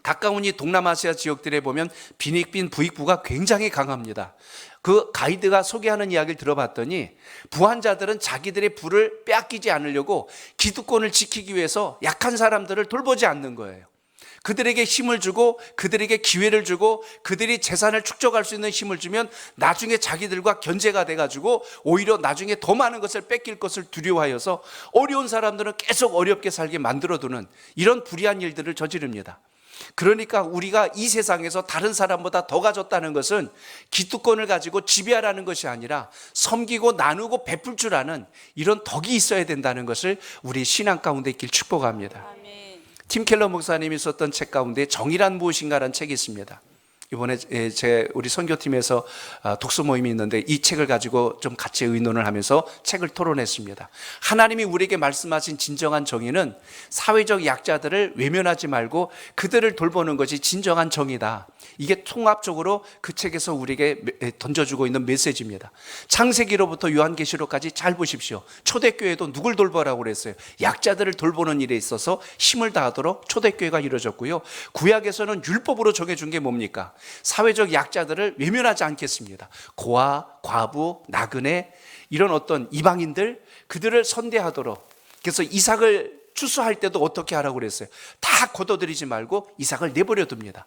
[SPEAKER 1] 가까운 이 동남아시아 지역들에 보면 빈익빈 부익부가 굉장히 강합니다. 그 가이드가 소개하는 이야기를 들어봤더니 부한자들은 자기들의 부를 빼앗기지 않으려고 기득권을 지키기 위해서 약한 사람들을 돌보지 않는 거예요. 그들에게 힘을 주고 그들에게 기회를 주고 그들이 재산을 축적할 수 있는 힘을 주면 나중에 자기들과 견제가 돼가지고 오히려 나중에 더 많은 것을 뺏길 것을 두려워하여서 어려운 사람들은 계속 어렵게 살게 만들어두는 이런 불의한 일들을 저지릅니다. 그러니까 우리가 이 세상에서 다른 사람보다 더 가졌다는 것은 기득권을 가지고 지배하라는 것이 아니라 섬기고 나누고 베풀 줄 아는 이런 덕이 있어야 된다는 것을 우리 신앙 가운데 있길 축복합니다.
[SPEAKER 2] 아멘.
[SPEAKER 1] 팀 켈러 목사님이 썼던 책 가운데 정의란 무엇인가라는 책이 있습니다. 이번에 우리 선교팀에서 독서 모임이 있는데 이 책을 가지고 좀 같이 의논을 하면서 책을 토론했습니다. 하나님이 우리에게 말씀하신 진정한 정의는 사회적 약자들을 외면하지 말고 그들을 돌보는 것이 진정한 정의다. 이게 통합적으로 그 책에서 우리에게 던져주고 있는 메시지입니다. 창세기로부터 요한계시록까지 잘 보십시오. 초대교회도 누굴 돌보라고 그랬어요? 약자들을 돌보는 일에 있어서 힘을 다하도록 초대교회가 이루어졌고요. 구약에서는 율법으로 정해준 게 뭡니까? 사회적 약자들을 외면하지 않겠습니다. 고아, 과부, 나그네 이런 어떤 이방인들 그들을 선대하도록. 그래서 이삭을 추수할 때도 어떻게 하라고 그랬어요? 다 걷어들이지 말고 이삭을 내버려 둡니다.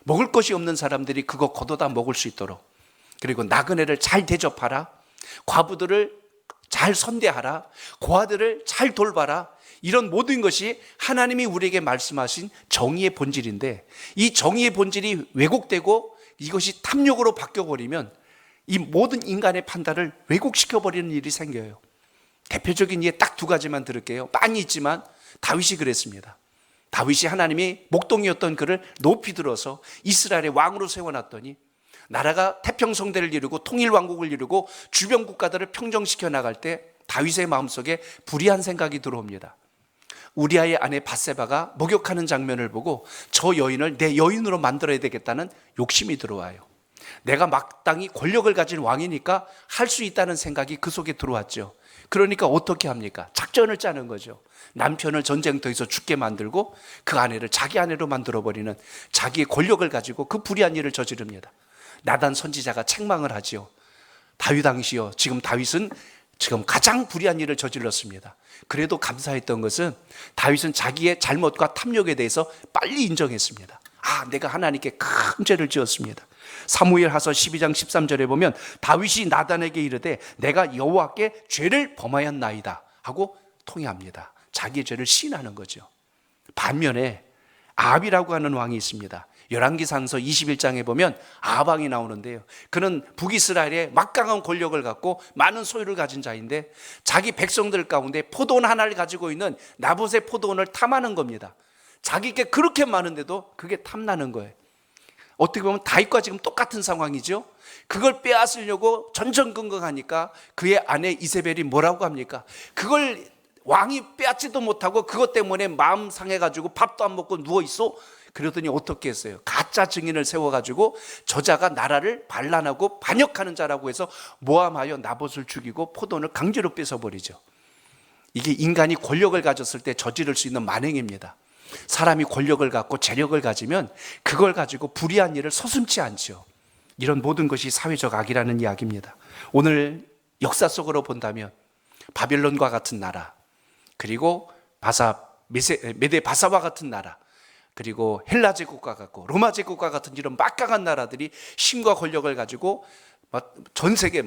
[SPEAKER 1] 먹을 것이 없는 사람들이 그거 걷어다 먹을 수 있도록. 그리고 나그네를 잘 대접하라. 과부들을 잘 선대하라. 고아들을 잘 돌봐라. 이런 모든 것이 하나님이 우리에게 말씀하신 정의의 본질인데, 이 정의의 본질이 왜곡되고 이것이 탐욕으로 바뀌어버리면 이 모든 인간의 판단을 왜곡시켜버리는 일이 생겨요. 대표적인 예 딱 2가지만 들을게요. 많이 있지만 다윗이 그랬습니다. 다윗이 하나님이 목동이었던 그를 높이 들어서 이스라엘의 왕으로 세워놨더니 나라가 태평성대를 이루고 통일왕국을 이루고 주변 국가들을 평정시켜 나갈 때 다윗의 마음속에 불의한 생각이 들어옵니다. 우리아의 아내 밧세바가 목욕하는 장면을 보고 저 여인을 내 여인으로 만들어야 되겠다는 욕심이 들어와요. 내가 마땅히 권력을 가진 왕이니까 할 수 있다는 생각이 그 속에 들어왔죠. 그러니까 어떻게 합니까? 작전을 짜는 거죠. 남편을 전쟁터에서 죽게 만들고 그 아내를 자기 아내로 만들어버리는 자기의 권력을 가지고 그 불의한 일을 저지릅니다. 나단 선지자가 책망을 하지요. 다윗 당시요. 지금 다윗은 가장 불의한 일을 저질렀습니다. 그래도 감사했던 것은 다윗은 자기의 잘못과 탐욕에 대해서 빨리 인정했습니다. 내가 하나님께 큰 죄를 지었습니다. 사무엘하서 12장 13절에 보면 다윗이 나단에게 이르되 내가 여호와께 죄를 범하였나이다 하고 통회합니다. 자기의 죄를 시인하는 거죠. 반면에 아합이라고 하는 왕이 있습니다. 열왕기상서 21장에 보면 아합 왕이 나오는데요, 그는 북이스라엘에 막강한 권력을 갖고 많은 소유를 가진 자인데 자기 백성들 가운데 포도원 하나를 가지고 있는 나봇의 포도원을 탐하는 겁니다. 자기께 그렇게 많은데도 그게 탐나는 거예요. 어떻게 보면 다윗과 지금 똑같은 상황이죠. 그걸 빼앗으려고 전전긍긍하니까 그의 아내 이세벨이 뭐라고 합니까? 그걸 왕이 빼앗지도 못하고 그것 때문에 마음 상해가지고 밥도 안 먹고 누워있어. 그러더니 어떻게 했어요? 가짜 증인을 세워가지고 저자가 나라를 반란하고 반역하는 자라고 해서 모함하여 나봇을 죽이고 포도원을 강제로 뺏어버리죠. 이게 인간이 권력을 가졌을 때 저지를 수 있는 만행입니다. 사람이 권력을 갖고 재력을 가지면 그걸 가지고 불의한 일을 서슴지 않죠. 이런 모든 것이 사회적 악이라는 이야기입니다. 오늘 역사 속으로 본다면 바벨론과 같은 나라, 그리고 메데 바사와 같은 나라, 그리고 헬라 제국과 같고 로마 제국과 같은 이런 막강한 나라들이 힘과 권력을 가지고 전 세계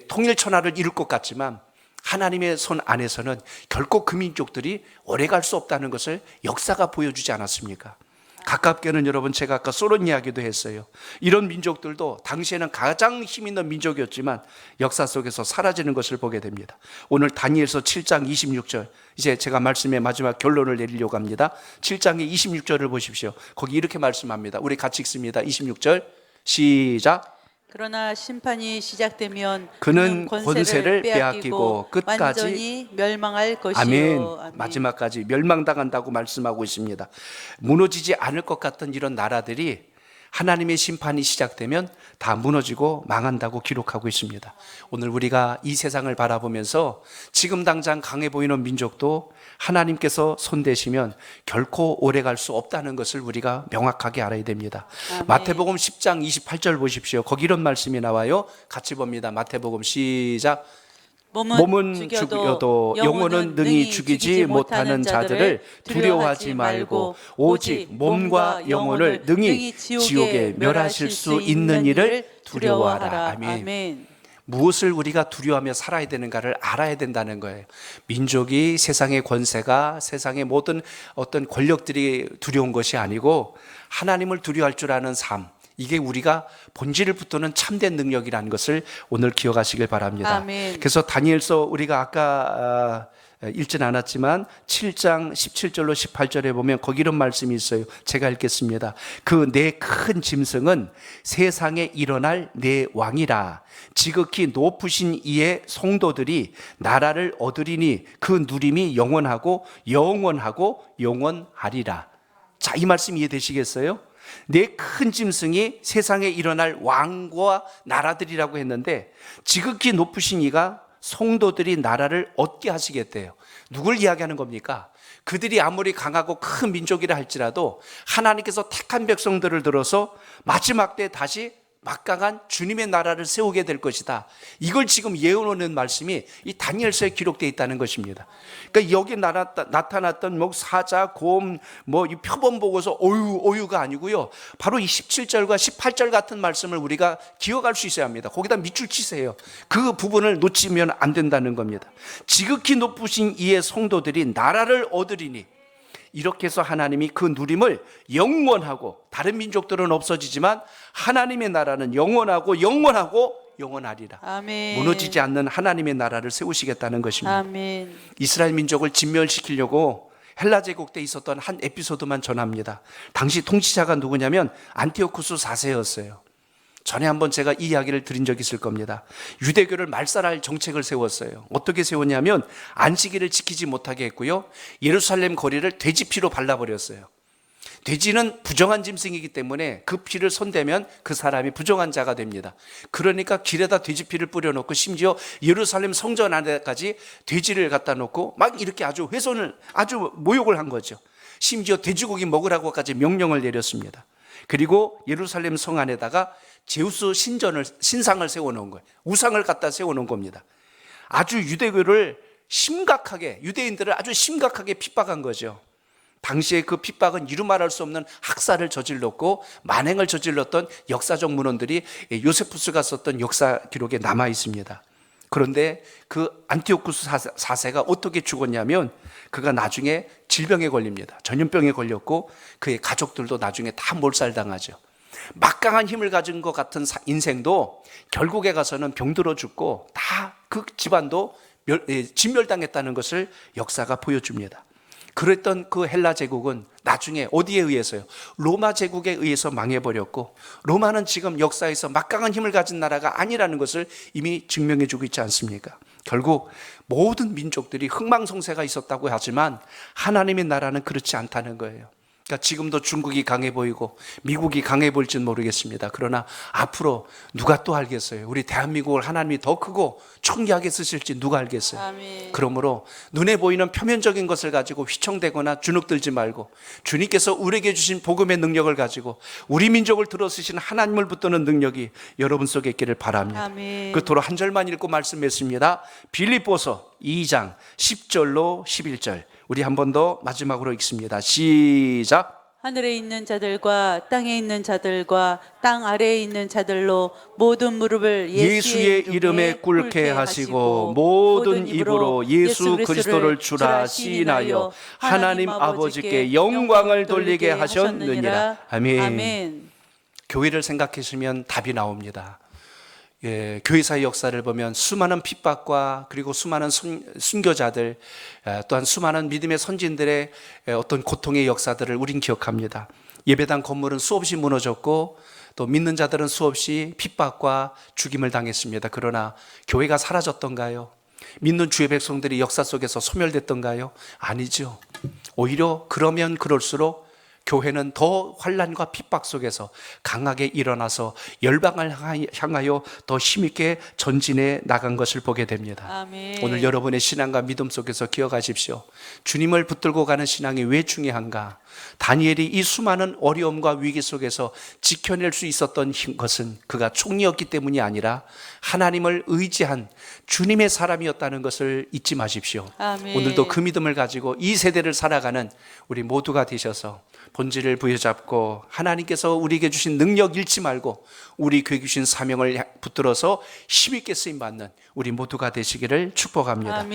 [SPEAKER 1] 통일 천하를 이룰 것 같지만 하나님의 손 안에서는 결코 그 민족들이 오래 갈 수 없다는 것을 역사가 보여주지 않았습니까? 가깝게는 여러분, 제가 아까 소련 이야기도 했어요. 이런 민족들도 당시에는 가장 힘 있는 민족이었지만 역사 속에서 사라지는 것을 보게 됩니다. 오늘 다니엘서 7장 26절, 이제 제가 말씀의 마지막 결론을 내리려고 합니다. 7장의 26절을 보십시오. 거기 이렇게 말씀합니다. 우리 같이 읽습니다. 26절 시작.
[SPEAKER 2] 그러나 심판이 시작되면
[SPEAKER 1] 그는 권세를 빼앗기고 끝까지
[SPEAKER 2] 완전히 멸망할 것이요.
[SPEAKER 1] 아멘.
[SPEAKER 2] 아멘.
[SPEAKER 1] 마지막까지 멸망당한다고 말씀하고 있습니다. 무너지지 않을 것 같은 이런 나라들이 하나님의 심판이 시작되면 다 무너지고 망한다고 기록하고 있습니다. 오늘 우리가 이 세상을 바라보면서 지금 당장 강해 보이는 민족도 하나님께서 손대시면 결코 오래 갈 수 없다는 것을 우리가 명확하게 알아야 됩니다.
[SPEAKER 2] 아멘.
[SPEAKER 1] 마태복음 10장 28절 보십시오. 거기 이런 말씀이 나와요. 같이 봅니다. 마태복음 시작. 몸은 죽여도 영혼은 능히 죽이지 못하는 자들을 두려워하지 말고 오직 몸과 영혼을 능히 지옥에 멸하실 수 있는 이를 두려워하라. 아멘. 무엇을 우리가 두려워하며 살아야 되는가를 알아야 된다는 거예요. 민족이 세상의 권세가, 세상의 모든 어떤 권력들이 두려운 것이 아니고 하나님을 두려워할 줄 아는 삶, 이게 우리가 본질을 붙드는 참된 능력이라는 것을 오늘 기억하시길 바랍니다.
[SPEAKER 2] 아멘.
[SPEAKER 1] 그래서 다니엘서 우리가 아까 읽진 않았지만 7장 17절로 18절에 보면 거기 이런 말씀이 있어요. 제가 읽겠습니다. 그 내 큰 짐승은 세상에 일어날 내 왕이라. 지극히 높으신 이의 성도들이 나라를 얻으리니 그 누림이 영원하고 영원하리라. 자, 이 말씀 이해되시겠어요? 내 큰 짐승이 세상에 일어날 왕과 나라들이라고 했는데 지극히 높으신 이가 성도들이 나라를 얻게 하시겠대요. 누굴 이야기하는 겁니까? 그들이 아무리 강하고 큰 민족이라 할지라도 하나님께서 택한 백성들을 들어서 마지막 때 다시 막강한 주님의 나라를 세우게 될 것이다. 이걸 지금 예언하는 말씀이 이 다니엘서에 기록되어 있다는 것입니다. 그러니까 여기 나타났던 뭐 사자, 곰, 뭐 이 표본 보고서 어유가 아니고요. 바로 이 17절과 18절 같은 말씀을 우리가 기억할 수 있어야 합니다. 거기다 밑줄 치세요. 그 부분을 놓치면 안 된다는 겁니다. 지극히 높으신 이의 성도들이 나라를 얻으리니, 이렇게 해서 하나님이 그 누림을 영원하고, 다른 민족들은 없어지지만 하나님의 나라는 영원하리라.
[SPEAKER 2] 아멘.
[SPEAKER 1] 무너지지 않는 하나님의 나라를 세우시겠다는 것입니다.
[SPEAKER 2] 아멘.
[SPEAKER 1] 이스라엘 민족을 진멸시키려고 헬라 제국 때 있었던 한 에피소드만 전합니다. 당시 통치자가 누구냐면 안티오쿠스 4세였어요. 전에 한번 제가 이 이야기를 드린 적이 있을 겁니다. 유대교를 말살할 정책을 세웠어요. 어떻게 세웠냐면 안식일을 지키지 못하게 했고요, 예루살렘 거리를 돼지피로 발라버렸어요. 돼지는 부정한 짐승이기 때문에 그 피를 손대면 그 사람이 부정한 자가 됩니다. 그러니까 길에다 돼지피를 뿌려놓고 심지어 예루살렘 성전 안에까지 돼지를 갖다 놓고 막 이렇게 아주 모욕을 한 거죠. 심지어 돼지고기 먹으라고까지 명령을 내렸습니다. 그리고 예루살렘 성 안에다가 제우스 신상을 세워놓은 거예요. 우상을 갖다 세워놓은 겁니다. 아주 유대인들을 아주 심각하게 핍박한 거죠. 당시에 그 핍박은 이루 말할 수 없는 학살을 저질렀고 만행을 저질렀던 역사적 문헌들이 요세푸스가 썼던 역사 기록에 남아 있습니다. 그런데 그 안티오쿠스 4세가 어떻게 죽었냐면 그가 나중에 질병에 걸립니다. 전염병에 걸렸고 그의 가족들도 나중에 다 몰살당하죠. 막강한 힘을 가진 것 같은 인생도 결국에 가서는 병들어 죽고 다 그 집안도 진멸당했다는 것을 역사가 보여줍니다. 그랬던 그 헬라 제국은 나중에 어디에 의해서요? 로마 제국에 의해서 망해버렸고 로마는 지금 역사에서 막강한 힘을 가진 나라가 아니라는 것을 이미 증명해주고 있지 않습니까? 결국 모든 민족들이 흥망성쇠가 있었다고 하지만 하나님의 나라는 그렇지 않다는 거예요. 그러니까 지금도 중국이 강해 보이고 미국이 강해 보일지는 모르겠습니다. 그러나 앞으로 누가 또 알겠어요? 우리 대한민국을 하나님이 더 크고 총기하게 쓰실지 누가 알겠어요?
[SPEAKER 2] 아멘.
[SPEAKER 1] 그러므로 눈에 보이는 표면적인 것을 가지고 휘청대거나 주눅들지 말고 주님께서 우리에게 주신 복음의 능력을 가지고 우리 민족을 들어쓰신 하나님을 붙드는 능력이 여러분 속에 있기를 바랍니다.
[SPEAKER 2] 아멘.
[SPEAKER 1] 그토록 한 절만 읽고 말씀했습니다. 빌립보서 2장 10절로 11절 우리 한 번 더 마지막으로 읽습니다. 시작.
[SPEAKER 2] 하늘에 있는 자들과 땅에 있는 자들과 땅 아래에 있는 자들로 모든 무릎을
[SPEAKER 1] 예수의 이름에 꿇게 하시고 모든 입으로 예수 그리스도를 주라 시인하여 하나님 아버지께 영광을 돌리게 하셨느니라. 아멘.
[SPEAKER 2] 아멘.
[SPEAKER 1] 교회를 생각하시면 답이 나옵니다. 교회사의 역사를 보면 수많은 핍박과 그리고 수많은 순교자들 또한 수많은 믿음의 선진들의 어떤 고통의 역사들을 우린 기억합니다. 예배당 건물은 수없이 무너졌고 또 믿는 자들은 수없이 핍박과 죽임을 당했습니다. 그러나 교회가 사라졌던가요? 믿는 주의 백성들이 역사 속에서 소멸됐던가요? 아니죠. 오히려 그러면 그럴수록 교회는 더 환난과 핍박 속에서 강하게 일어나서 열방을 향하여 더 힘있게 전진해 나간 것을 보게 됩니다.
[SPEAKER 2] 아멘.
[SPEAKER 1] 오늘 여러분의 신앙과 믿음 속에서 기억하십시오. 주님을 붙들고 가는 신앙이 왜 중요한가? 다니엘이 이 수많은 어려움과 위기 속에서 지켜낼 수 있었던 것은 그가 총리였기 때문이 아니라 하나님을 의지한 주님의 사람이었다는 것을 잊지 마십시오.
[SPEAKER 2] 아멘.
[SPEAKER 1] 오늘도 그 믿음을 가지고 이 세대를 살아가는 우리 모두가 되셔서 본질을 부여잡고 하나님께서 우리에게 주신 능력 잃지 말고 우리 교회 주신 사명을 붙들어서 힘있게 쓰임받는 우리 모두가 되시기를 축복합니다.
[SPEAKER 2] 아멘.